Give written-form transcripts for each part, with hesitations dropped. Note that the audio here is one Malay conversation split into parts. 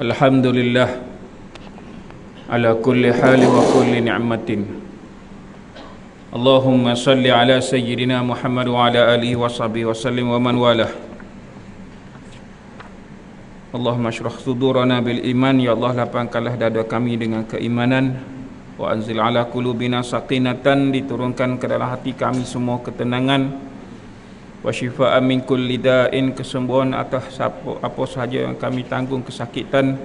Alhamdulillah ala kulli hali wa kulli ni'matin. Allahumma salli ala sayyidina Muhammad wa ala alihi wa sahbihi wa sallim wa man walah. Allahumma syrah sudurana bil iman. Ya Allah, lapangkanlah dada kami dengan keimanan. Wa anzil ala qulubina sakinatan. Diturunkan ke dalam hati kami semua ketenangan. Wa syifa'an min kulli da'in, kesembuhan atas apa sahaja yang kami tanggung kesakitan.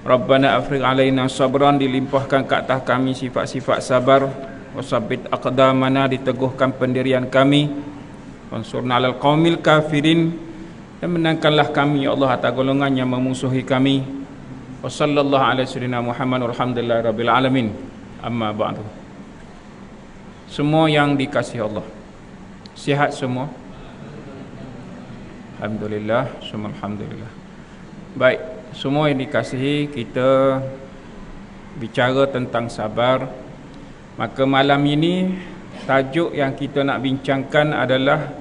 Rabbana afrigh alaina sabran, dilimpahkan ke atas kami sifat-sifat sabar. Wa sabbit aqdamana, diteguhkan pendirian kami. Wansurna 'alal qaumil kafirin, dan menangkanlah kami ya Allah atas golongan yang memusuhi kami. Wa sallallahu ala sayyidina Muhammad walhamdulillahi rabbil alamin. Amma ba'du. Semua yang dikasihi Allah, sihat semua? Alhamdulillah, semua alhamdulillah. Baik, semua yang dikasihi, kita bicara tentang sabar. Maka malam ini tajuk yang kita nak bincangkan adalah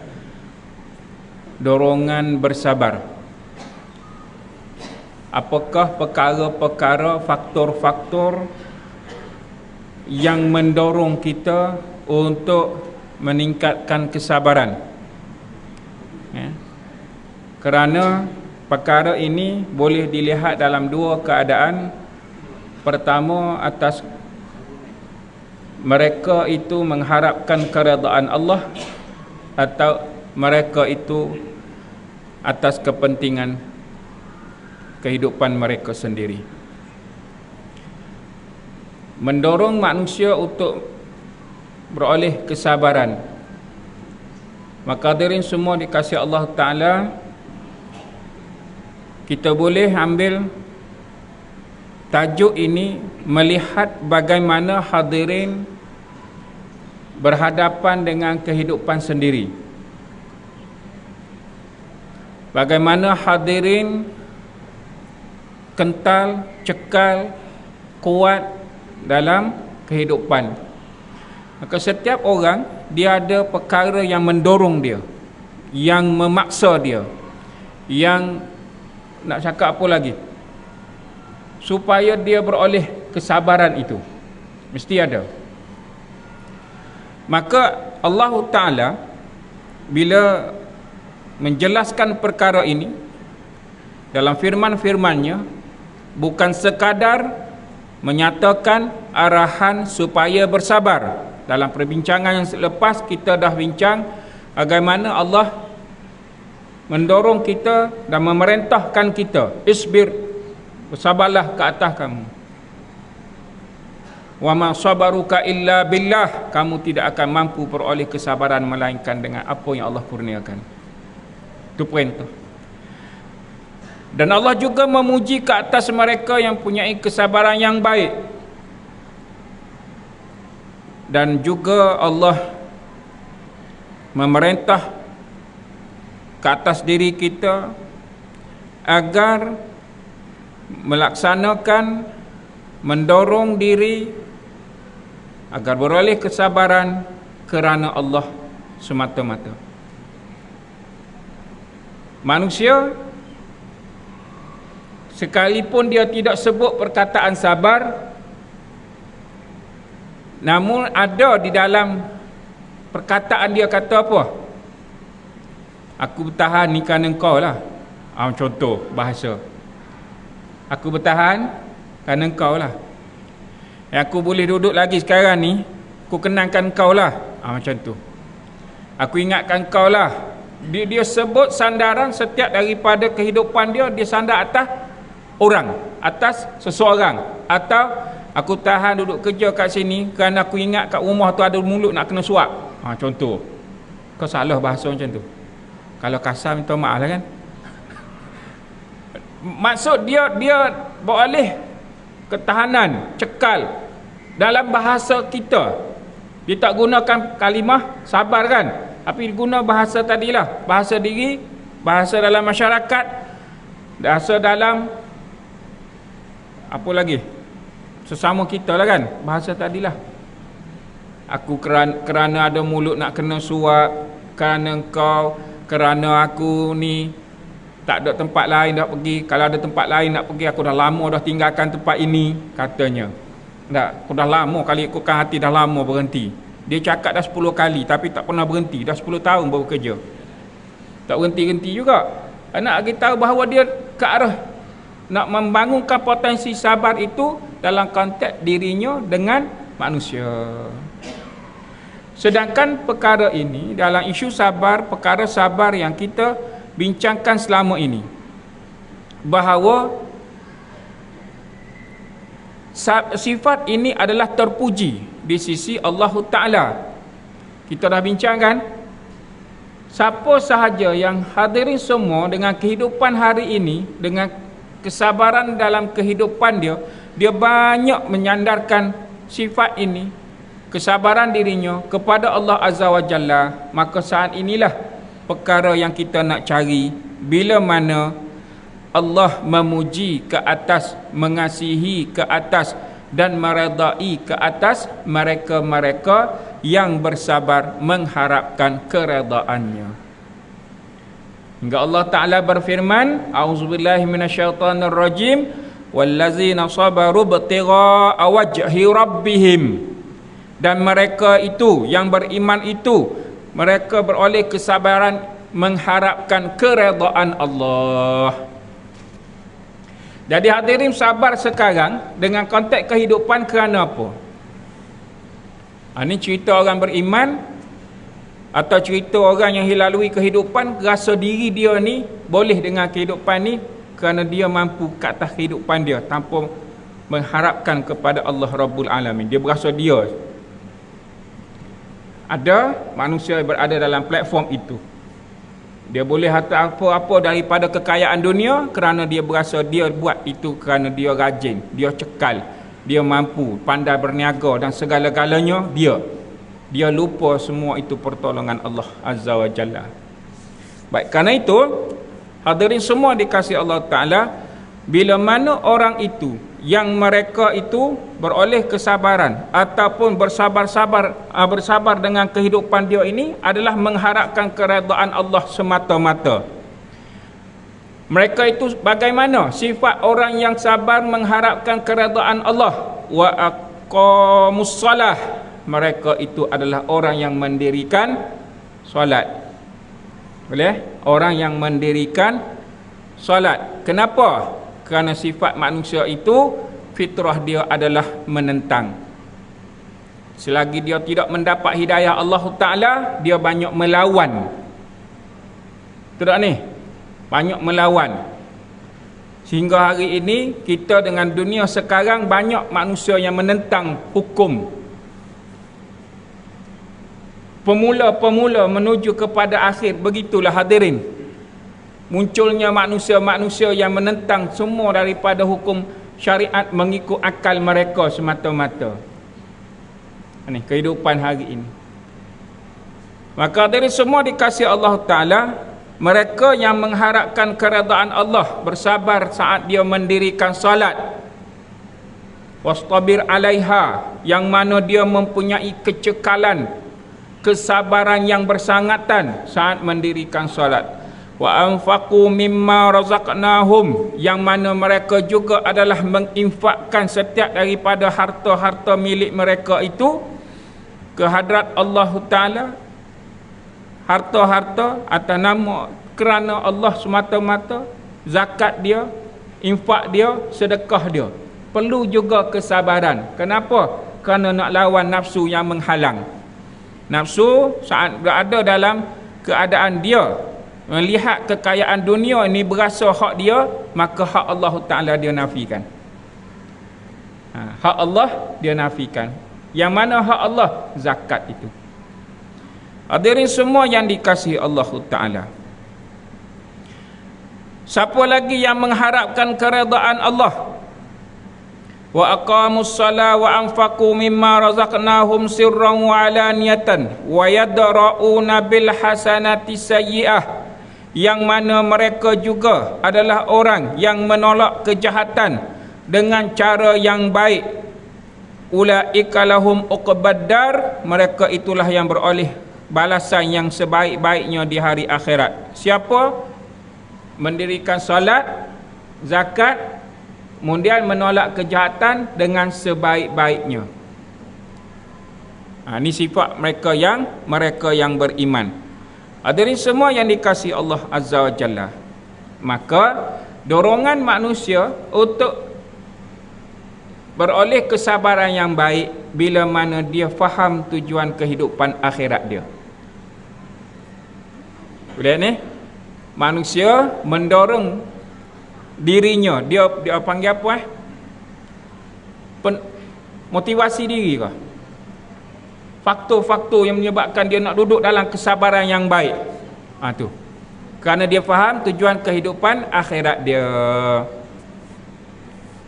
dorongan bersabar. Apakah perkara-perkara, faktor-faktor yang mendorong kita untuk meningkatkan kesabaran, ya. Kerana perkara ini boleh dilihat dalam dua keadaan. Pertama, atas mereka itu mengharapkan keredaan Allah, atau mereka itu atas kepentingan kehidupan mereka sendiri. Mendorong manusia untuk beroleh kesabaran. Maka hadirin semua dikasihi Allah Ta'ala, kita boleh ambil tajuk ini melihat bagaimana hadirin berhadapan dengan kehidupan sendiri. Bagaimana hadirin kental, cekal, kuat dalam kehidupan. Maka setiap orang, dia ada perkara yang mendorong dia, yang memaksa dia, yang nak cakap apa lagi, supaya dia beroleh kesabaran itu. Mesti ada. Maka Allah Ta'ala bila menjelaskan perkara ini dalam firman-firmannya, bukan sekadar menyatakan arahan supaya bersabar. Dalam perbincangan yang selepas, kita dah bincang bagaimana Allah mendorong kita dan memerintahkan kita, isbir, bersabarlah ke atas kamu. Wa ma sabaruka illa billah, kamu tidak akan mampu peroleh kesabaran melainkan dengan apa yang Allah kurniakan. Itu perintah. Dan Allah juga memuji ke atas mereka yang punyai kesabaran yang baik. Dan juga Allah memerintah ke atas diri kita agar melaksanakan, mendorong diri agar beroleh kesabaran kerana Allah semata-mata. Manusia, sekalipun dia tidak sebut perkataan sabar, namun ada di dalam perkataan dia kata apa? Aku bertahan ni kerana engkau lah. Contoh bahasa, aku bertahan kerana engkau lah. Aku boleh duduk lagi sekarang ni, aku kenangkan engkau lah. Macam tu. Aku ingatkan engkau lah. Dia sebut sandaran setiap daripada kehidupan dia, dia sandar atas orang, atas seseorang. Atau aku tahan duduk kerja kat sini kerana aku ingat kat rumah tu ada mulut nak kena suap. Contoh. Kau salah bahasa macam tu. Kalau kasar minta maaf lah kan. Maksud dia beroleh ketahanan, cekal. Dalam bahasa kita, dia tak gunakan kalimah sabar kan, tapi guna bahasa tadilah, bahasa diri, bahasa dalam masyarakat, bahasa dalam apa lagi, sesama kita lah kan, bahasa tadilah. Aku kerana ada mulut nak kena suap, kerana engkau, kerana aku ni Tak ada tempat lain nak pergi. Kalau ada tempat lain nak pergi, aku dah lama dah tinggalkan tempat ini, katanya. Tak, aku dah lama kali ikutkan hati, dah lama berhenti. Dia cakap dah 10 kali tapi tak pernah berhenti. Dah 10 tahun baru kerja. Tak berhenti-henti juga. Nak bagi tahu bahawa dia ke arah nak membangunkan potensi sabar itu dalam konteks dirinya dengan manusia. Sedangkan perkara ini dalam isu sabar, perkara sabar yang kita bincangkan selama ini, bahawa sifat ini adalah terpuji di sisi Allah Ta'ala. Kita dah bincangkan, siapa sahaja yang hadirin semua dengan kehidupan hari ini, dengan kesabaran dalam kehidupan dia, dia banyak menyandarkan sifat ini, kesabaran dirinya kepada Allah Azza wa Jalla, maka saat inilah perkara yang kita nak cari. Bila mana Allah memuji ke atas, mengasihi ke atas dan meredai ke atas mereka-mereka yang bersabar mengharapkan keredaannya. Hingga Allah Ta'ala berfirman, a'udzubillahi minasyaitanir rajim, wallazina sabaru ibtigha'a wajhi rabbihim. Dan mereka itu yang beriman itu, mereka beroleh kesabaran mengharapkan keredaan Allah. Jadi hadirin, sabar sekarang dengan konteks kehidupan kerana apa? Ini cerita orang beriman atau cerita orang yang hilalui kehidupan, rasa diri dia ni boleh dengan kehidupan ni kerana dia mampu ke atas kehidupan dia tanpa mengharapkan kepada Allah Rabbul Alamin. Dia berasa dia. Ada manusia yang berada dalam platform itu. Dia boleh harta apa-apa daripada kekayaan dunia kerana dia berasa dia buat itu kerana dia rajin, dia cekal, dia mampu, pandai berniaga dan segala-galanya dia. Dia lupa semua itu pertolongan Allah Azza wa Jalla. Baik, kerana itu hadirin semua dikasihi Allah Ta'ala, bila mana orang itu yang mereka itu beroleh kesabaran ataupun bersabar dengan kehidupan dia ini adalah mengharapkan keredaan Allah semata-mata. Mereka itu bagaimana sifat orang yang sabar mengharapkan keredaan Allah? Wa aqamus salah. Mereka itu adalah orang yang mendirikan solat. Boleh? Orang yang mendirikan solat. Kenapa? Kerana sifat manusia itu, fitrah dia adalah menentang. Selagi dia tidak mendapat hidayah Allah Ta'ala, dia banyak melawan. Betul tak ni? Banyak melawan. Sehingga hari ini, kita dengan dunia sekarang banyak manusia yang menentang hukum. Pemula-pemula menuju kepada akhir. Begitulah hadirin. Munculnya manusia-manusia yang menentang semua daripada hukum syariat mengikut akal mereka semata-mata. Ini kehidupan hari ini. Maka dari semua dikasihi Allah Ta'ala, mereka yang mengharapkan keredaan Allah, bersabar saat dia mendirikan salat, wastabir alaiha, yang mana dia mempunyai kecekalan, kesabaran yang bersangatan saat mendirikan salat. Wa anfaqu mimma razaqnahum, yang mana mereka juga adalah menginfakkan setiap daripada harta-harta milik mereka itu ke hadrat Allah Ta'ala. Harta-harta atas nama kerana Allah semata-mata, zakat dia, infak dia, sedekah dia. Perlu juga kesabaran. Kenapa? Kerana nak lawan nafsu yang menghalang. Nafsu saat berada dalam keadaan dia melihat kekayaan dunia ini berasa hak dia, maka hak Allah Ta'ala dia nafikan. Hak Allah dia nafikan. Yang mana hak Allah? Zakat itu. Hadirin semua yang dikasihi Allah Ta'ala, siapa lagi yang mengharapkan keredaan Allah? Wa aqamus salat wa anfaqu mimma razaqnahum sirran wa alaniyatan wa yadra'una bil hasanati sayyi'ah, yang mana mereka juga adalah orang yang menolak kejahatan dengan cara yang baik. Ulaika lahum uqbaddar, mereka itulah yang beroleh balasan yang sebaik-baiknya di hari akhirat. Siapa? mendirikan solat, zakat, kemudian menolak kejahatan dengan sebaik-baiknya. Ini sifat mereka yang beriman. Hadirin semua yang dikasihi Allah Azza wa Jalla, maka dorongan manusia untuk beroleh kesabaran yang baik bila mana dia faham tujuan kehidupan akhirat dia. Boleh ni? Manusia mendorong dirinya, dia panggil apa motivasi diri ke? Faktor-faktor yang menyebabkan dia nak duduk dalam kesabaran yang baik. Tu. Kerana dia faham tujuan kehidupan akhirat dia.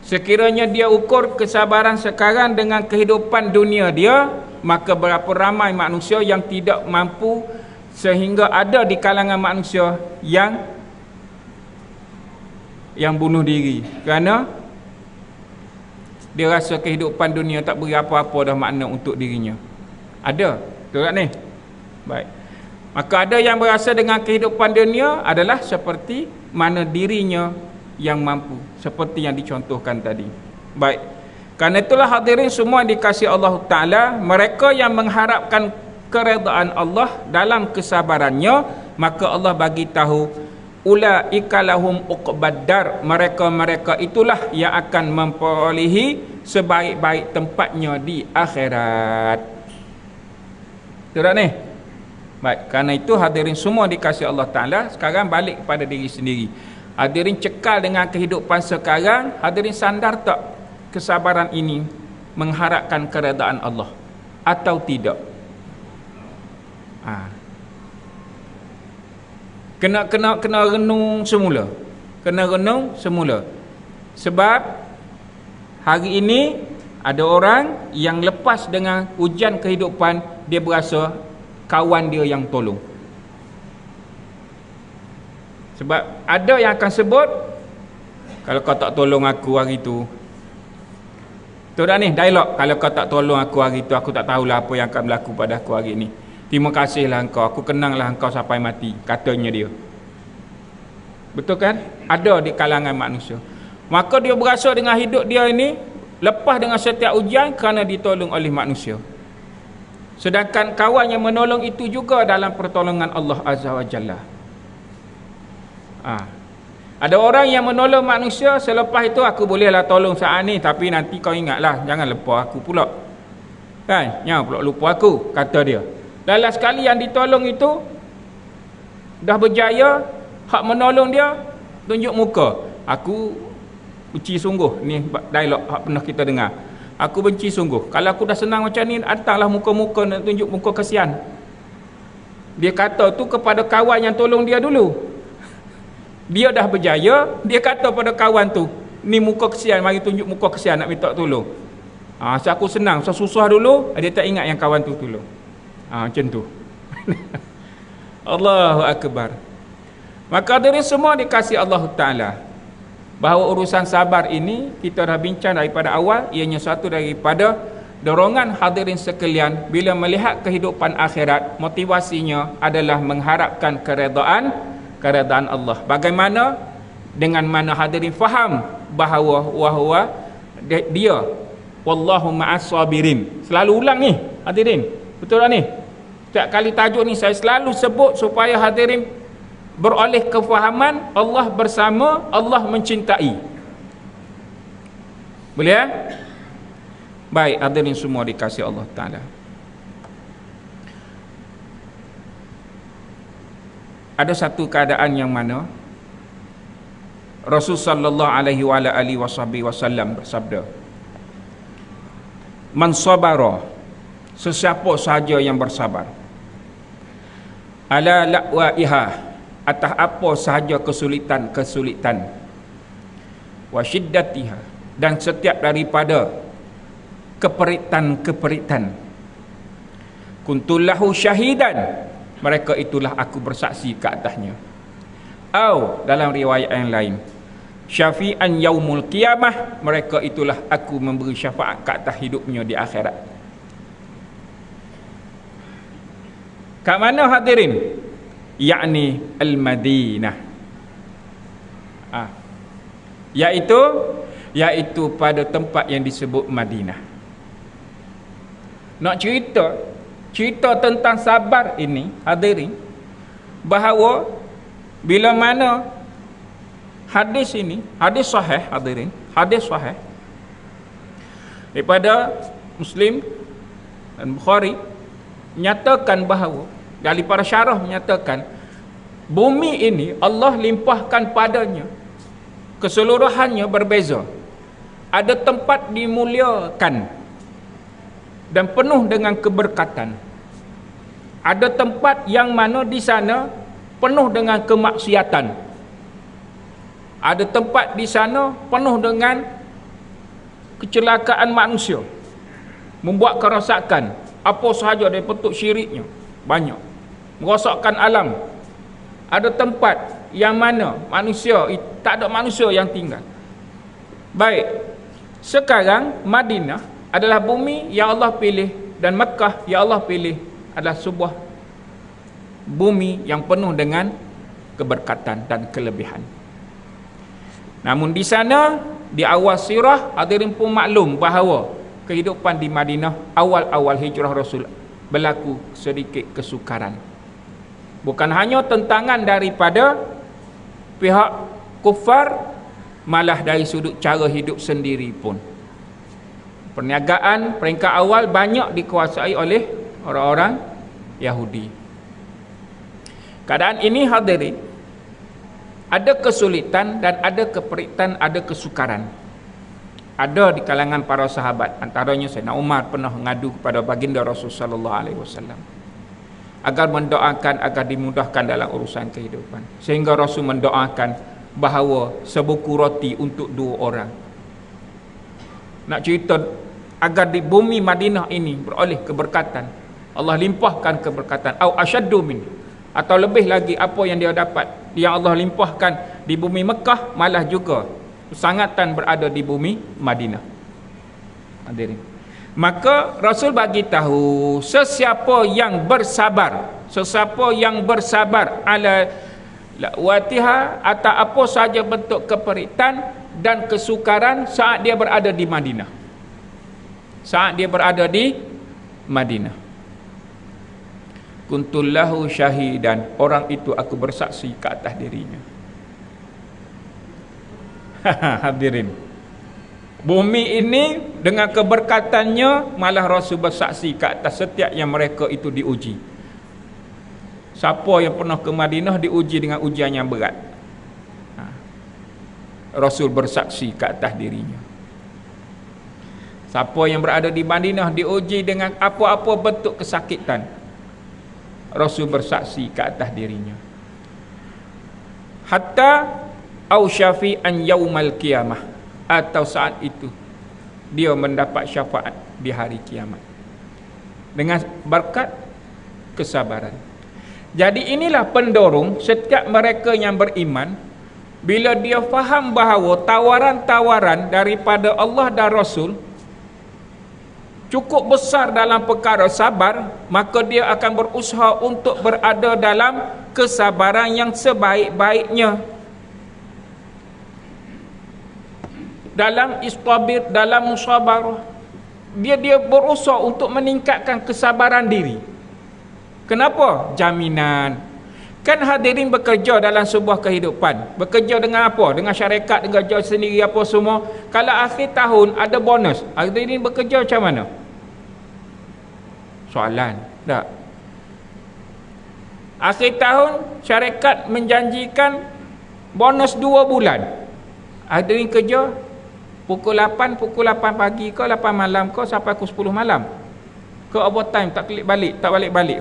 Sekiranya dia ukur kesabaran sekarang dengan kehidupan dunia dia, maka berapa ramai manusia yang tidak mampu, sehingga ada di kalangan manusia yang bunuh diri kerana dia rasa kehidupan dunia tak beri apa-apa dah makna untuk dirinya. Ada, betul tak ni? Baik. Maka ada yang berasa dengan kehidupan dunia adalah seperti mana dirinya yang mampu, seperti yang dicontohkan tadi. Baik. Kerana itulah hadirin semua dikasihi Allah Ta'ala, mereka yang mengharapkan keredaan Allah dalam kesabarannya, maka Allah bagi tahu ulaika lahum uqbaddar, mereka itulah yang akan memperolehi sebaik-baik tempatnya di akhirat. Betul tak ni? Baik, kerana itu hadirin semua dikasihi Allah Ta'ala, sekarang balik kepada diri sendiri. Hadirin cekal dengan kehidupan sekarang, hadirin sandar tak kesabaran ini mengharapkan keredaan Allah atau tidak? Kena renung semula. Kena renung semula. Sebab hari ini ada orang yang lepas dengan ujian kehidupan, dia berasa kawan dia yang tolong. Sebab ada yang akan sebut, kalau kau tak tolong aku hari tu, betul tak ni dialog, kalau kau tak tolong aku hari tu, aku tak tahulah apa yang akan berlaku pada aku hari ni. Terima kasihlah engkau, aku kenanglah engkau sampai mati, katanya dia. Betul kan? Ada di kalangan manusia. Maka dia berasa dengan hidup dia ini lepas dengan setiap ujian kerana ditolong oleh manusia. Sedangkan kawan yang menolong itu juga dalam pertolongan Allah Azza wa Jalla. Ada orang yang menolong manusia, selepas itu aku bolehlah tolong saat ni, tapi nanti kau ingatlah, jangan lupa aku pula. Kan? Jangan pula lupa aku, kata dia. Lala sekali yang ditolong itu dah berjaya, hak menolong dia tunjuk muka. Aku benci sungguh. Ni dialog hak pernah kita dengar. Aku benci sungguh. Kalau aku dah senang macam ni, datanglah muka-muka nak tunjuk muka kesian. Dia kata tu kepada kawan yang tolong dia dulu. Dia dah berjaya, dia kata pada kawan tu, ni muka kesian, mari tunjuk muka kesian nak minta tolong. So aku senang, so susah dulu, dia tak ingat yang kawan tu tolong. Macam tu. Allahu Akbar. Maka dari semua dikasih Allah Ta'ala, bahawa urusan sabar ini kita dah bincang daripada awal, ianya satu daripada dorongan hadirin sekalian bila melihat kehidupan akhirat, motivasinya adalah mengharapkan keredaan Allah. Bagaimana? Dengan mana hadirin faham bahawa dia wallahu ma'as sabirin. Selalu ulang ni hadirin, betul tak ni? Setiap kali tajuk ni saya selalu sebut supaya hadirin beroleh kefahaman Allah bersama, Allah mencintai. Boleh ya? Baik, hadirin semua dikasihi Allah Ta'ala. Ada satu keadaan yang mana Rasul sallallahu alaihi wasallam bersabda, man sabara, sesiapa sahaja yang bersabar, ala la'waiha, atas apa sahaja kesulitan, wa syiddatiha, dan setiap daripada keperitan, kuntulahu syahidan, mereka itulah aku bersaksi ke atasnya. Atau dalam riwayat yang lain, syafi'an yaumul qiyamah, mereka itulah aku memberi syafaat ke atas hidupnya di akhirat. Kat mana hadirin? Yakni Al-Madinah. ha. Iaitu pada tempat yang disebut Madinah. Nak cerita tentang sabar ini, hadirin, bahawa bila mana hadis ini, hadis sahih, hadirin, hadis sahih daripada Muslim dan Bukhari, menyatakan bahawa, dari para syarah menyatakan, bumi ini Allah limpahkan padanya keseluruhannya berbeza. Ada tempat dimuliakan dan penuh dengan keberkatan. Ada tempat yang mana di sana penuh dengan kemaksiatan. Ada tempat di sana penuh dengan kecelakaan manusia, membuat kerosakan, apa sahaja dari bentuk syiriknya, banyak, merosakkan alam. Ada tempat yang mana manusia, tak ada manusia yang tinggal. Baik, sekarang Madinah adalah bumi yang Allah pilih, dan Mekah yang Allah pilih adalah sebuah bumi yang penuh dengan keberkatan dan kelebihan. Namun di sana, di awal sirah, hadirin pun maklum bahawa kehidupan di Madinah awal-awal hijrah Rasul berlaku sedikit kesukaran. Bukan hanya tentangan daripada pihak kufar, malah dari sudut cara hidup sendiri pun. Perniagaan peringkat awal banyak dikuasai oleh orang-orang Yahudi. Keadaan ini, hadirin, ada kesulitan dan ada keperitan, ada kesukaran. Ada di kalangan para sahabat, antaranya Sayyidina Umar pernah mengadu kepada baginda Rasul sallallahu alaihi wasallam agar mendoakan agar dimudahkan dalam urusan kehidupan. Sehingga Rasul mendoakan bahawa sebuku roti untuk 2 orang. Nak cerita agar di bumi Madinah ini beroleh keberkatan, Allah limpahkan keberkatan, au asyaddu min, atau lebih lagi apa yang dia dapat, yang Allah limpahkan di bumi Mekah, malah juga kesangatan berada di bumi Madinah. Hadirin, maka Rasul bagi tahu, sesiapa yang bersabar ala la'watiha, atau apa sahaja bentuk keperitan dan kesukaran saat dia berada di Madinah. Kuntullahu syahidan, orang itu aku bersaksi ke atas dirinya. Hadirin, bumi ini dengan keberkatannya, malah Rasul bersaksi ke atas setiap yang mereka itu diuji. Siapa yang pernah ke Madinah diuji dengan ujian yang berat, Rasul bersaksi ke atas dirinya. Siapa yang berada di Madinah diuji dengan apa-apa bentuk kesakitan, Rasul bersaksi ke atas dirinya. Hatta au syafi'an yaumal qiyamah, atau saat itu dia mendapat syafaat di hari kiamat dengan berkat kesabaran. Jadi inilah pendorong setiap mereka yang beriman, bila dia faham bahawa tawaran-tawaran daripada Allah dan Rasul cukup besar dalam perkara sabar, maka dia akan berusaha untuk berada dalam kesabaran yang sebaik-baiknya, dalam istabir, dalam musabarah. Dia berusaha untuk meningkatkan kesabaran diri. Kenapa? Jaminan. Kan hadirin bekerja dalam sebuah kehidupan, bekerja dengan apa? Dengan syarikat, dengan kerja sendiri apa semua. Kalau akhir tahun ada bonus, hadirin bekerja macam mana? Soalan. Tak. Akhir tahun syarikat menjanjikan bonus 2 bulan. Hadirin kerja pukul 8 pagi ke 8 malam ke sampai pukul 10 malam. Ke overtime, tak balik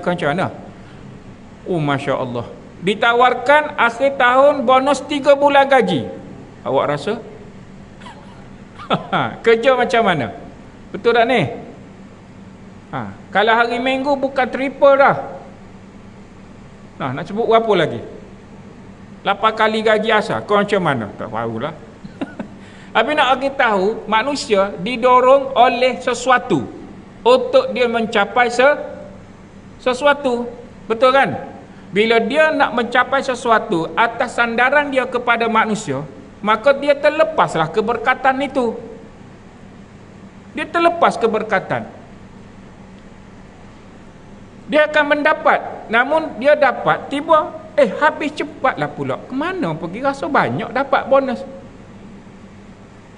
ke macam mana? Oh, Masya Allah. Ditawarkan akhir tahun bonus 3 bulan gaji. Awak rasa? Kerja macam mana? Betul tak ni? Kalau hari Minggu bukan triple dah. Nak sebut berapa lagi? 8 kali gaji asal. Kau macam mana? Tak tahulah. Tapi nak bagi tahu, manusia didorong oleh sesuatu untuk dia mencapai sesuatu. Betul kan? Bila dia nak mencapai sesuatu atas sandaran dia kepada manusia, maka dia terlepaslah keberkatan itu. Dia terlepas keberkatan. Dia akan mendapat, namun dia dapat tiba habis cepatlah pula. Kemana pergi? Rasa banyak dapat bonus.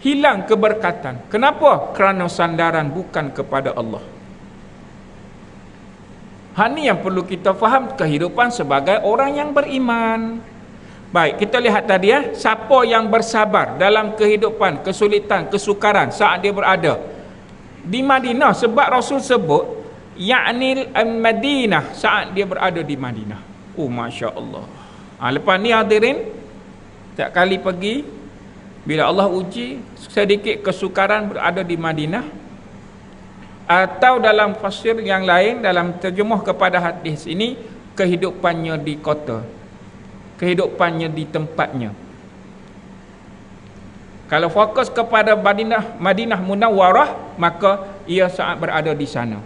Hilang keberkatan. Kenapa? Kerana sandaran bukan kepada Allah. Ini yang perlu kita faham kehidupan sebagai orang yang beriman. Baik, kita lihat tadi siapa yang bersabar dalam kehidupan, kesulitan, kesukaran saat dia berada di Madinah. Sebab Rasul sebut ya'nil Madinah, saat dia berada di Madinah. Oh, Masya Allah. Lepas ni hadirin, setiap kali pergi, bila Allah uji sedikit kesukaran berada di Madinah, atau dalam fasir yang lain, dalam terjemah kepada hadis ini, kehidupannya di kota, kehidupannya di tempatnya. Kalau fokus kepada Madinah Munawwarah, maka ia saat berada di sana.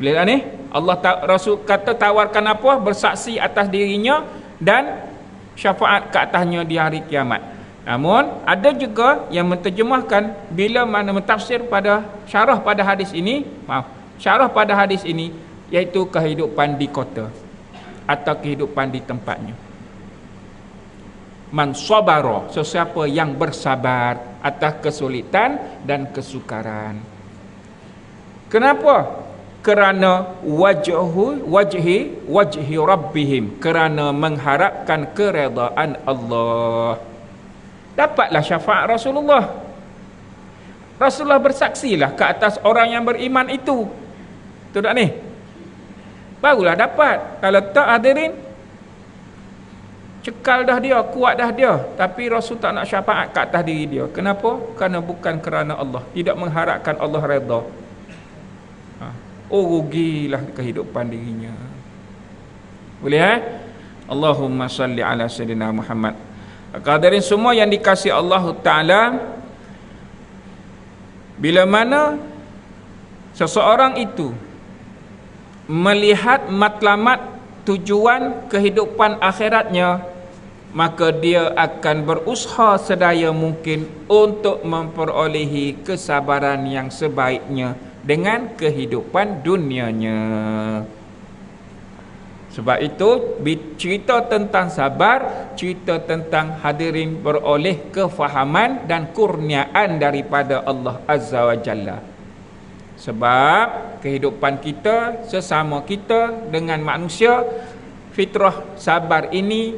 Boleh ni? Allah Rasul kata tawarkan apa? Bersaksi atas dirinya dan syafaat ke atasnya di hari kiamat. Namun ada juga yang menterjemahkan bila mana mentafsir pada syarah pada hadis ini, syarah pada hadis ini, iaitu kehidupan di kota atau kehidupan di tempatnya. Man sabara, sesiapa yang bersabar atas kesulitan dan kesukaran. Kenapa? Kerana wajhi rabbihim, kerana mengharapkan keredaan Allah. Dapatlah syafaat Rasulullah. Rasulullah bersaksilah ke atas orang yang beriman itu. Betul tak ni? Barulah dapat. Kalau tak, hadirin, cekal dah dia, kuat dah dia, tapi Rasul tak nak syafaat ke atas diri dia. Kenapa? Kerana bukan kerana Allah, tidak mengharapkan Allah redha. Oh, rugilah kehidupan dirinya. Boleh Allahumma salli ala sayyidina Muhammad. Hadirin semua yang dikasihi Allah Ta'ala, bila mana seseorang itu melihat matlamat tujuan kehidupan akhiratnya, maka dia akan berusaha sedaya mungkin untuk memperolehi kesabaran yang sebaiknya dengan kehidupan dunianya. Sebab itu cerita tentang sabar, cerita tentang hadirin beroleh kefahaman dan kurniaan daripada Allah Azza wa Jalla. Sebab kehidupan kita, sesama kita dengan manusia, fitrah sabar ini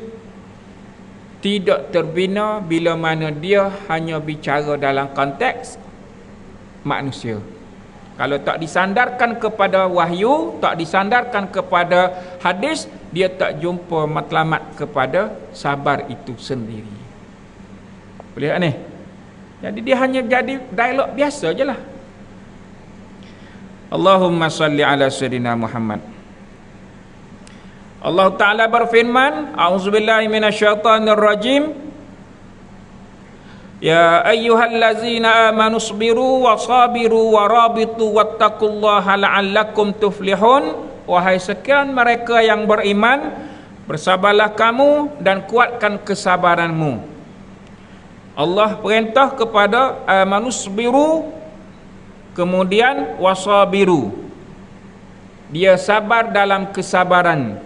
tidak terbina bila mana dia hanya bicara dalam konteks manusia. Kalau tak disandarkan kepada wahyu, tak disandarkan kepada hadis, dia tak jumpa matlamat kepada sabar itu sendiri. Boleh tak ni? Jadi dia hanya jadi dialog biasa je lah. Allahumma salli ala sayyidina Muhammad. Allah Ta'ala berfirman, a'udzubillahi minasyaitanir rajim. Ya ayyuhallazina amanu sabiru wa sabiru wa rabitu wattaqullaha la'allakum tuflihun. Wahai sekian mereka yang beriman, bersabarlah kamu dan kuatkan kesabaranmu. Allah perintah kepada amanu sabiru, kemudian wasabiru, dia sabar dalam kesabaran.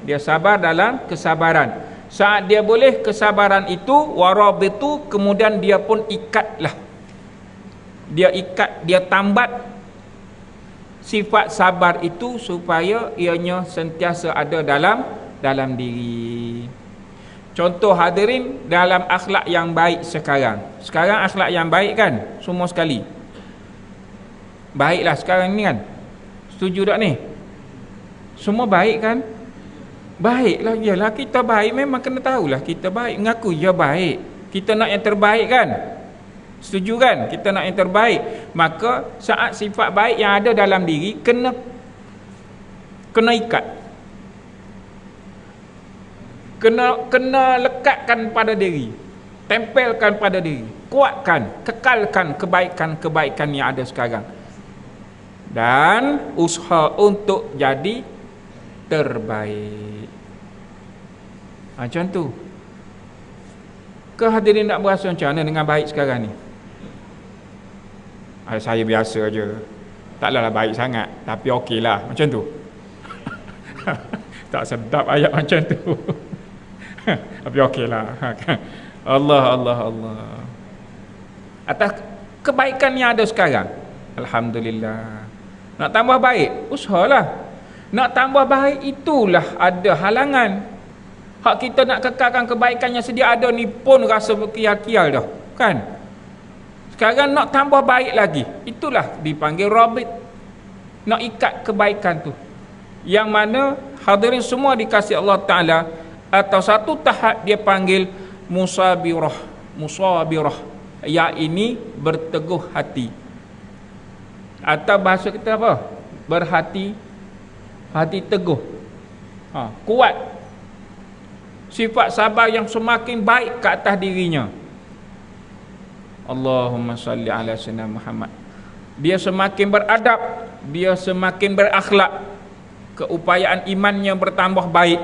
Dia sabar dalam kesabaran. Saat dia boleh kesabaran itu, warabitu, kemudian dia pun ikatlah. Dia ikat, dia tambat sifat sabar itu supaya ianya sentiasa ada dalam diri. Contoh hadirin dalam akhlak yang baik sekarang. Sekarang akhlak yang baik kan? Semua sekali. Baiklah sekarang ni kan? Setuju tak ni? Semua baik kan? Baiklah, yalah kita baik, memang kena tahulah kita baik, mengaku ya baik. Kita nak yang terbaik kan? Setuju kan? Kita nak yang terbaik. Maka saat sifat baik yang ada dalam diri kena ikat. Kena lekatkan pada diri. Tempelkan pada diri. Kuatkan, kekalkan kebaikan-kebaikan yang ada sekarang. Dan usaha untuk jadi terbaik. Macam tu. Ke hadirin nak berasa macam mana dengan baik sekarang ni? Saya biasa je. Taklah baik sangat, tapi okeylah macam tu. Tak sedap ayat macam tu. Tapi okeylah. Allah. Atas kebaikan yang ada sekarang, alhamdulillah. Nak tambah baik, usahalah. Nak tambah baik itulah ada halangan. Hak kita nak kekalkan kebaikan yang sedia ada ni pun rasa berkial-kial dah, kan? Sekarang nak tambah baik lagi, itulah dipanggil rabit. Nak ikat kebaikan tu, yang mana hadirin semua dikasih Allah Ta'ala, atau satu tahap dia panggil musabirah. Yang ini berteguh hati, atau bahasa kita apa? Berhati teguh, kuat. Sifat sabar yang semakin baik ke atas dirinya. Allahumma salli ala sayyidina Muhammad. Dia semakin beradab, dia semakin berakhlak, keupayaan imannya bertambah baik.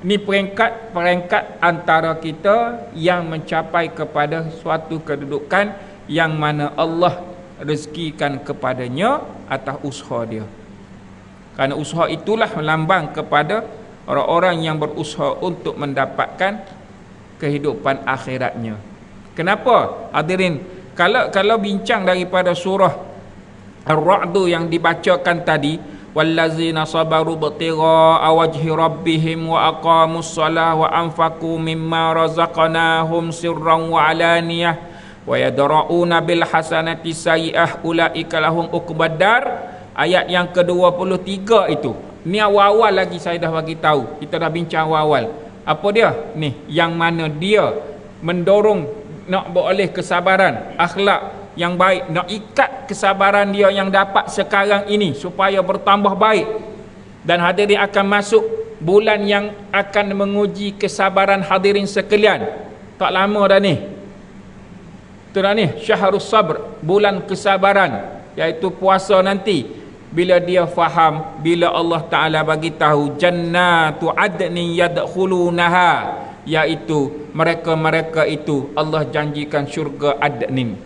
Ini peringkat antara kita yang mencapai kepada suatu kedudukan yang mana Allah rezekikan kepadanya atas usaha dia. Kerana usaha itulah melambang kepada orang-orang yang berusaha untuk mendapatkan kehidupan akhiratnya. Kenapa? Hadirin, kalau bincang daripada surah Ar-Ra'd yang dibacakan tadi, wallazina sabaru btigha'a wajhi rabbihim wa aqamus shalah wa anfaqu mimma razaqnahum sirran wa alaniyah wa yadra'una bil hasanati sayyi'ah ulaika lahum uqbaddar. Ayat yang ke-23 itu. Ni awal-awal lagi saya dah bagi tahu. Kita dah bincang awal. Apa dia? Ni yang mana dia mendorong nak beroleh kesabaran, akhlak yang baik, nak ikat kesabaran dia yang dapat sekarang ini supaya bertambah baik. Dan hadirin akan masuk bulan yang akan menguji kesabaran hadirin sekalian. Tak lama dah ni. Itu dah ni, Syahrus Sabr, bulan kesabaran, iaitu puasa nanti. Bila dia faham, bila Allah Ta'ala bagi tahu jannatu adnin yadkhulunaha, iaitu mereka-mereka itu Allah janjikan syurga adnin,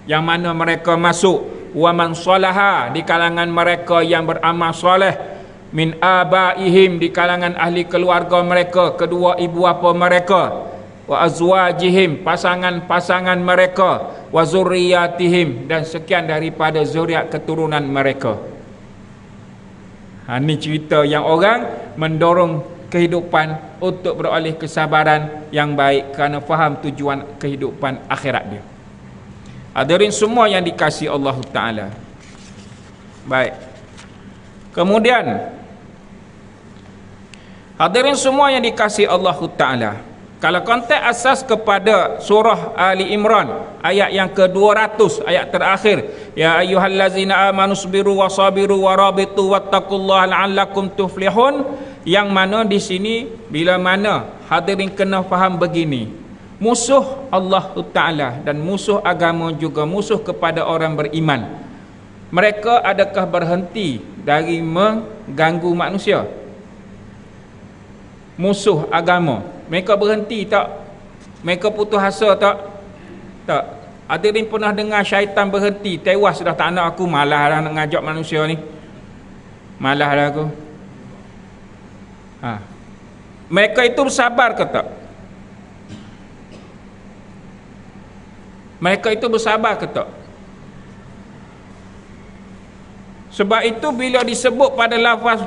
yang mana mereka masuk. Wa man salaha, di kalangan mereka yang beramal soleh, min abaihim, di kalangan ahli keluarga mereka, kedua ibu bapa mereka, wa azwajihim, pasangan-pasangan mereka, wa zurriyatihim, dan sekian daripada zuriat keturunan mereka. Ini cerita yang orang mendorong kehidupan untuk beroleh kesabaran yang baik kerana faham tujuan kehidupan akhirat dia. Hadirin semua yang dikasihi Allah Ta'ala. Baik. Kemudian, hadirin semua yang dikasihi Allah Ta'ala, kalau konteks asas kepada surah Ali Imran ayat yang ke-200, ayat terakhir, ya ayyuhallazina amanu sabiru wasabiru warabitu wattaqullaha la'allakum tuflihun, yang mana di sini bila mana hadirin kena faham begini, musuh Allah Ta'ala dan musuh agama juga musuh kepada orang beriman. Mereka adakah berhenti dari mengganggu manusia? Musuh agama, mereka berhenti tak? Mereka putus asa tak? Tak. Hadirin pernah dengar syaitan berhenti, tewas dah, tak nak aku, malah dah nak ngajak manusia ni, malah dah aku. Mereka itu bersabar ke tak? Mereka itu bersabar ke tak? Sebab itu bila disebut pada lafaz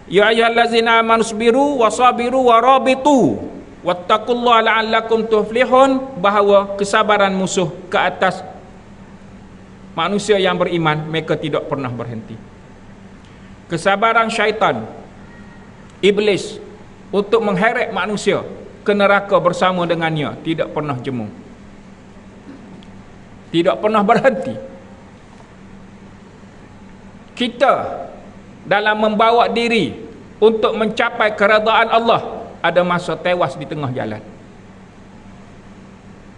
ya ayyuhallazina amanu sabiru wasabiru warabitu wattaqullaha la'allakum tuflihun, bahawa kesabaran musuh ke atas manusia yang beriman, mereka tidak pernah berhenti. Kesabaran syaitan, iblis, untuk mengheret manusia ke neraka bersama dengannya tidak pernah jemu, tidak pernah berhenti. Kita dalam membawa diri untuk mencapai keredaan Allah, ada masa tewas di tengah jalan.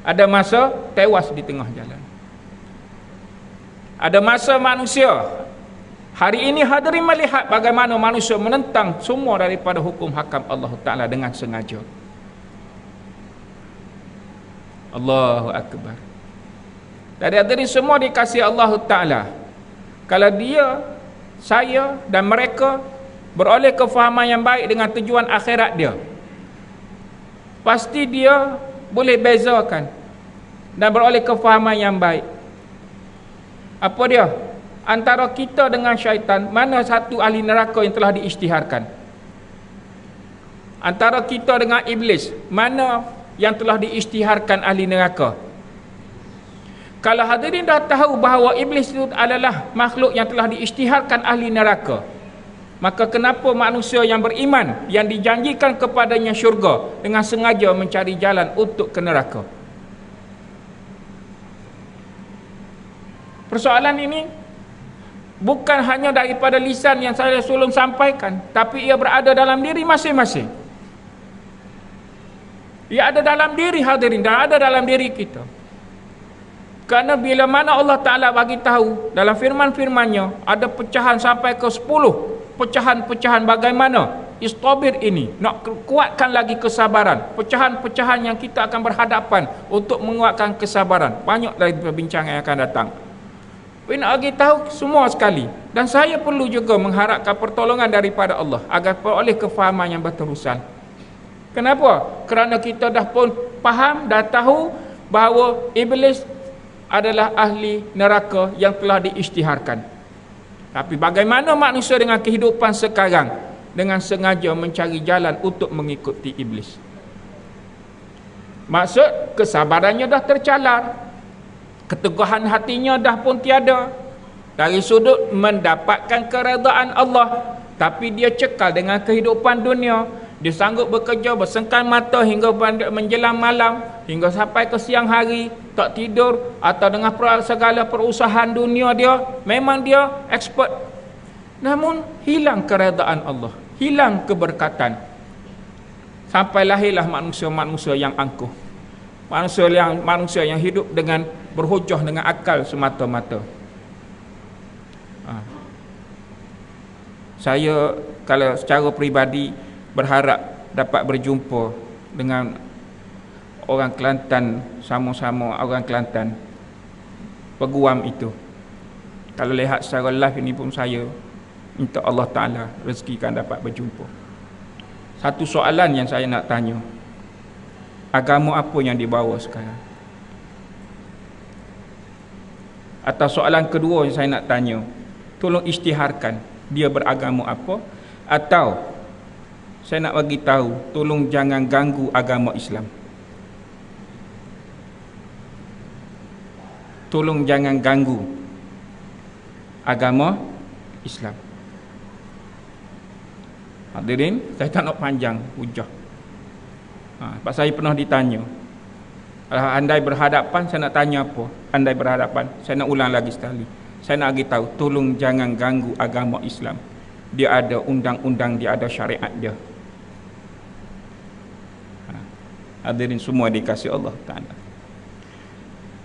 Ada masa tewas di tengah jalan. Ada masa manusia, hari ini hadirin melihat bagaimana manusia menentang semua daripada hukum hakam Allah Ta'ala dengan sengaja. Allahu Akbar. Jadi hadirin semua dikasihi Allah Ta'ala, kalau dia, saya dan mereka beroleh kefahaman yang baik dengan tujuan akhirat dia, pasti dia boleh bezakan dan beroleh kefahaman yang baik. Apa dia? Antara kita dengan syaitan, mana satu ahli neraka yang telah diisytiharkan? Antara kita dengan iblis, mana yang telah diisytiharkan ahli neraka? Kalau hadirin dah tahu bahawa iblis itu adalah makhluk yang telah diisytiharkan ahli neraka, maka kenapa manusia yang beriman, yang dijanjikan kepadanya syurga, dengan sengaja mencari jalan untuk ke neraka? Persoalan ini bukan hanya daripada lisan yang saya sulung sampaikan, tapi ia berada dalam diri masing-masing. Ia ada dalam diri hadirin dan ada dalam diri kita. Kerana bila mana Allah Ta'ala bagi tahu dalam firman-firmannya, ada pecahan sampai ke 10 pecahan-pecahan bagaimana istabir ini, nak kuatkan lagi kesabaran, pecahan-pecahan yang kita akan berhadapan untuk menguatkan kesabaran. Banyak dari perbincangan yang akan datang. Nak bagi tahu semua sekali, dan saya perlu juga mengharapkan pertolongan daripada Allah agar peroleh kefahaman yang berterusan. Kenapa? Kerana kita dah pun faham, dah tahu bahawa iblis adalah ahli neraka yang telah diisytiharkan. Tapi bagaimana manusia dengan kehidupan sekarang dengan sengaja mencari jalan untuk mengikuti iblis? Maksud kesabarannya dah tercalar, keteguhan hatinya dah pun tiada. Dari sudut mendapatkan keredaan Allah, tapi dia cekal dengan kehidupan dunia. Dia sanggup bekerja bersengkan mata hingga menjelang malam, hingga sampai ke siang hari, tak tidur, atau dengan segala perusahaan dunia dia, memang dia expert. Namun hilang keredaan Allah, hilang keberkatan. Sampai lahirlah manusia-manusia yang angkuh, manusia yang hidup dengan berhujah dengan akal semata-mata. Saya kalau secara peribadi berharap dapat berjumpa dengan orang Kelantan, sama-sama orang Kelantan, peguam itu. Kalau lihat secara live ini pun saya minta Allah Ta'ala rezekikan dapat berjumpa. Satu soalan yang saya nak tanya, agama apa yang dibawa sekarang? Atau soalan kedua yang saya nak tanya, tolong isytiharkan dia beragama apa? Atau saya nak bagi tahu, tolong jangan ganggu agama Islam. Tolong jangan ganggu agama Islam. Hadirin, saya tak nak panjang hujah. Sebab saya pernah ditanya, andai berhadapan, saya nak tanya apa? Andai berhadapan, saya nak ulang lagi sekali. Saya nak bagi tahu, tolong jangan ganggu agama Islam. Dia ada undang-undang, dia ada syariat dia. Hadirin semua dikasihi Allah Ta'ala.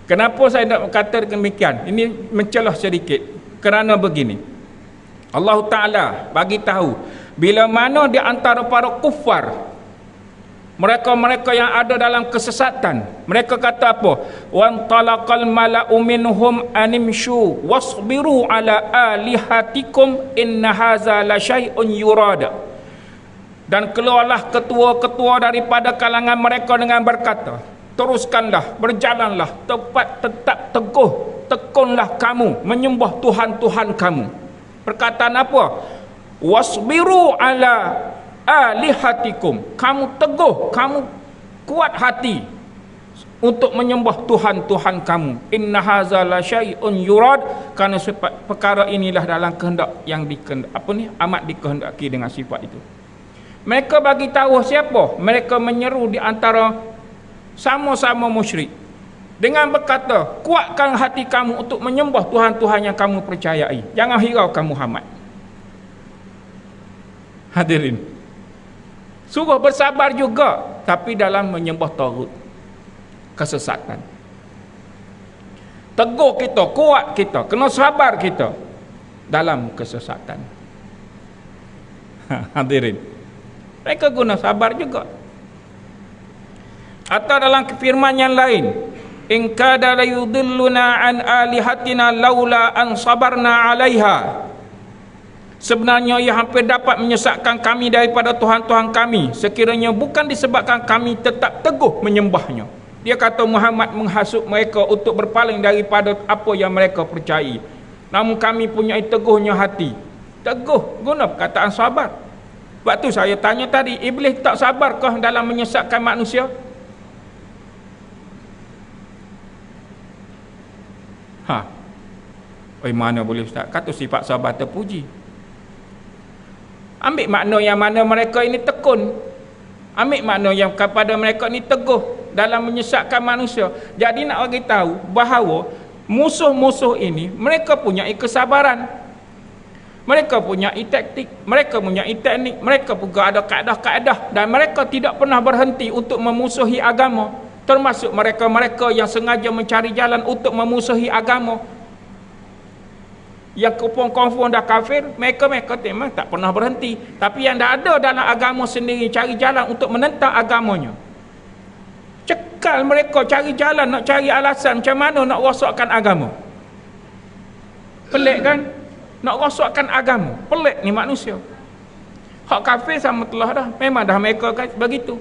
Kenapa saya nak kata demikian? Ini mencelah sedikit. Kerana begini, Allah Ta'ala bagi tahu, bila mana di antara para kufar, mereka-mereka yang ada dalam kesesatan, mereka kata apa? Wan talaqal mala'u minhum animshu wasbiru ala alihatikum inna haza la syai'un yurada. Dan keluarlah ketua-ketua daripada kalangan mereka dengan berkata, teruskanlah, berjalanlah, tetap teguh, tekunlah kamu menyembah Tuhan-Tuhan kamu. Perkataan apa? Wasbiru ala alihatikum. Kamu teguh, kamu kuat hati untuk menyembah Tuhan-Tuhan kamu. Inna haza la syai'un yurad. Kerana perkara inilah dalam kehendak yang amat dikehendaki dengan sifat itu. Mereka bagi tahu siapa? Mereka menyeru di antara sama-sama musyrik dengan berkata, kuatkan hati kamu untuk menyembah Tuhan-Tuhan yang kamu percayai. Jangan hiraukan Muhammad. Hadirin, suruh bersabar juga, tapi dalam menyembah taghut, kesesatan. Teguh kita, kuat kita, kena sabar kita dalam kesesatan. Hadirin, mereka guna sabar juga. Atau dalam firman yang lain, in kada la yudilluna an alihatina laula an sabarna 'alaiha. Sebenarnya ia hampir dapat menyesatkan kami daripada Tuhan-Tuhan kami sekiranya bukan disebabkan kami tetap teguh menyembahnya. Dia kata Muhammad menghasut mereka untuk berpaling daripada apa yang mereka percayai. Namun kami punya teguhnya hati. Teguh guna perkataan sabar. Sebab tu saya tanya tadi, iblis tak sabarkah dalam menyesatkan manusia? Mana boleh Ustaz? Kata sifat sabar terpuji. Ambil makna yang mana mereka ini tekun. Ambil makna yang kepada mereka ini teguh dalam menyesatkan manusia. Jadi nak bagi tahu bahawa musuh-musuh ini mereka punya kesabaran. Mereka punya taktik, mereka punya teknik, mereka juga ada kaedah-kaedah dan mereka tidak pernah berhenti untuk memusuhi agama. Termasuk mereka-mereka yang sengaja mencari jalan untuk memusuhi agama. Yang confirm dah kafir, mereka memang tak pernah berhenti. Tapi yang dah ada dalam agama sendiri cari jalan untuk menentang agamanya. Cekal mereka cari jalan, nak cari alasan macam mana nak rosakkan agama. Pelik kan? Nak rosakkan agama. Pelik ni manusia. Hak kafir sama telah dah. Memang dah mereka begitu.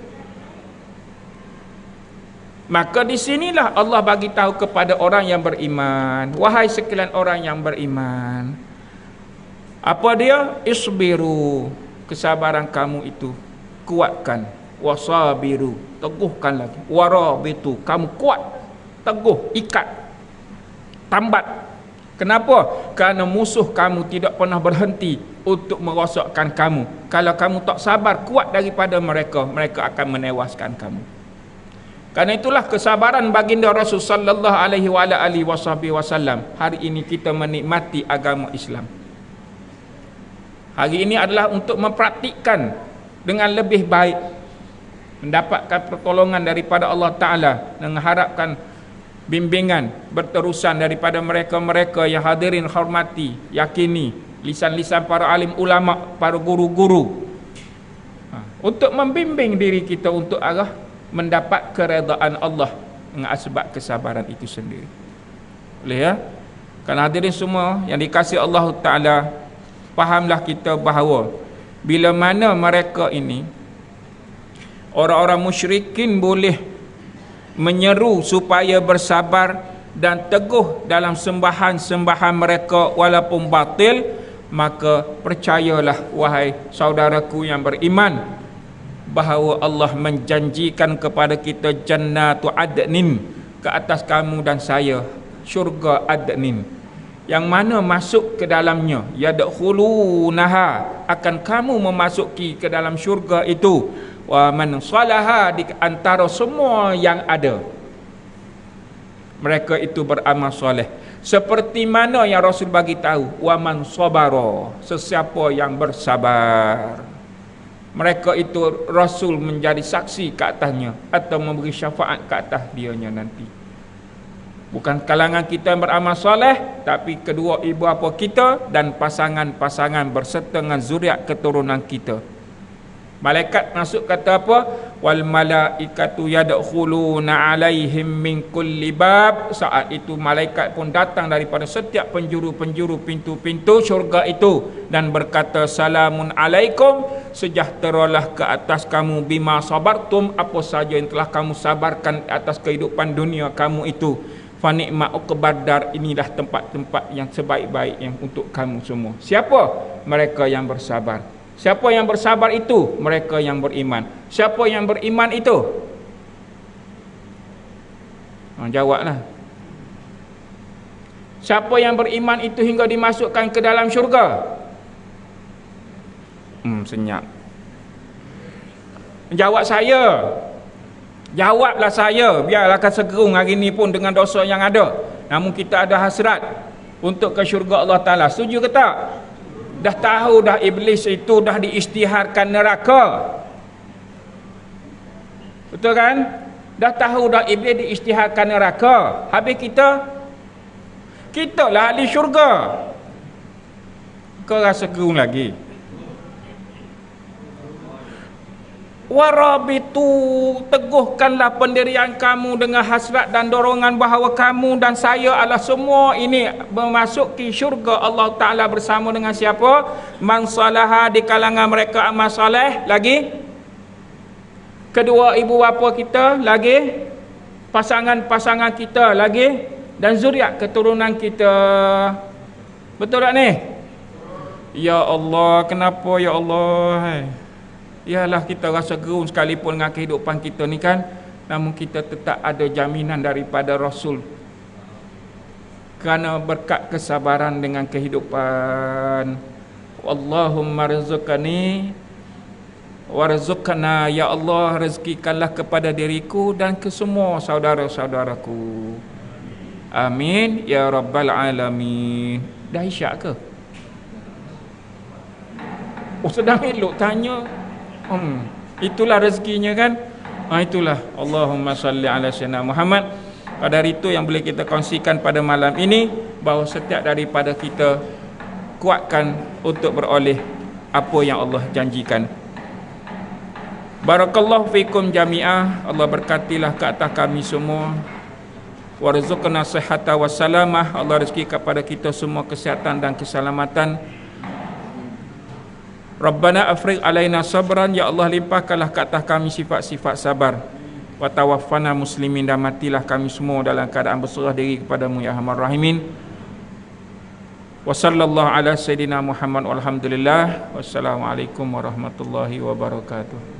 Maka di sinilah Allah bagi tahu kepada orang yang beriman, wahai sekalian orang yang beriman. Apa dia? Isbiru, kesabaran kamu itu kuatkan. Wasabiru, teguhkan lagi. Warabitu, kamu kuat, teguh, ikat, tambat. Kenapa? Kerana musuh kamu tidak pernah berhenti untuk merosakkan kamu. Kalau kamu tak sabar, kuat daripada mereka, mereka akan menewaskan kamu. Karena itulah kesabaran baginda Rasul sallallahu alaihi wasallam. Hari ini kita menikmati agama Islam. Hari ini adalah untuk mempraktikkan dengan lebih baik, mendapatkan pertolongan daripada Allah Ta'ala, mengharapkan bimbingan berterusan daripada mereka-mereka yang hadirin hormati, yakini, lisan-lisan para alim ulama, para guru-guru, untuk membimbing diri kita untuk arah mendapat keredaan Allah dengan sebab kesabaran itu sendiri. Boleh ya? Kerana hadirin semua yang dikasihi Allah Ta'ala, fahamlah kita bahawa bila mana mereka ini, orang-orang musyrikin boleh menyeru supaya bersabar dan teguh dalam sembahan-sembahan mereka walaupun batil, maka percayalah wahai saudaraku yang beriman, bahawa Allah menjanjikan kepada kita jannatu adnin, ke atas kamu dan saya syurga adnin, yang mana masuk ke dalamnya, yadkhulunaha, akan kamu memasuki ke dalam syurga itu, wa man salaha, di antara semua yang ada mereka itu beramal soleh, seperti mana yang Rasul bagi tahu, wa man sabara, sesiapa yang bersabar, mereka itu Rasul menjadi saksi ke atasnya atau memberi syafaat ke atas dianya nanti. Bukan kalangan kita yang beramal soleh, tapi kedua ibu bapa kita dan pasangan-pasangan berserta dengan zuriat keturunan kita. Malaikat masuk kata apa? Wal malaikatu yadkhuluna alaihim min kulli bab. Saat itu malaikat pun datang daripada setiap penjuru-penjuru pintu-pintu syurga itu dan berkata, salamun alaikum, sejahteralah ke atas kamu, bima sabartum, apa saja yang telah kamu sabarkan atas kehidupan dunia kamu itu. Fa ni'ma uqbadar, inilah tempat-tempat yang sebaik-baik yang untuk kamu semua. Siapa? Mereka yang bersabar. Siapa yang bersabar itu? Mereka yang beriman. Siapa yang beriman itu? Jawablah. Siapa yang beriman itu hingga dimasukkan ke dalam syurga? Senyap. Jawab saya. Jawablah saya. Biarlah akan segerung hari ini pun dengan dosa yang ada. Namun kita ada hasrat untuk ke syurga Allah Ta'ala. Setuju ke tak? Dah tahu dah iblis itu dah diisytiharkan neraka. Betul kan? Dah tahu dah iblis diisytiharkan neraka. Habis kita lah ahli syurga. Kau rasa gerung lagi? Warabitu, teguhkanlah pendirian kamu dengan hasrat dan dorongan bahawa kamu dan saya adalah semua ini memasuki syurga Allah Ta'ala bersama dengan siapa? Man salaha, di kalangan mereka amal soleh. Lagi kedua ibu bapa kita, lagi pasangan-pasangan kita, lagi dan zuriat keturunan kita. Betul tak ni? Ya Allah, kenapa ya Allah? Ialah kita rasa gerun sekalipun dengan kehidupan kita ni kan, namun kita tetap ada jaminan daripada Rasul. Kerana berkat kesabaran dengan kehidupan. Allahumma rizqani warzuqna, ya Allah, rezekikanlah kepada diriku dan ke semua saudara-saudaraku. Amin ya rabbal alamin. Dah isyak ke? Oh, sedang elok tanya. Itulah rezekinya kan. Itulah. Allahumma salli ala sayyidina Muhammad. Pada hari itu yang boleh kita kongsikan pada malam ini, bahawa setiap daripada kita kuatkan untuk beroleh apa yang Allah janjikan. Barakallahu fikum jami'ah. Allah berkatilah ke atas kami semua. Warzuqna sihhata wassalamah. Allah rezeki kepada kita semua kesihatan dan keselamatan. Rabbana afriq alaina sabran, ya Allah limpahkanlah ke atas kami sifat-sifat sabar. Wa tawaffana muslimin, dan matilah kami semua dalam keadaan berserah diri kepadamu ya Arhamar Rahimin. Wa sallallahu ala sayyidina Muhammad walhamdulillah. Wassalamualaikum warahmatullahi wabarakatuh.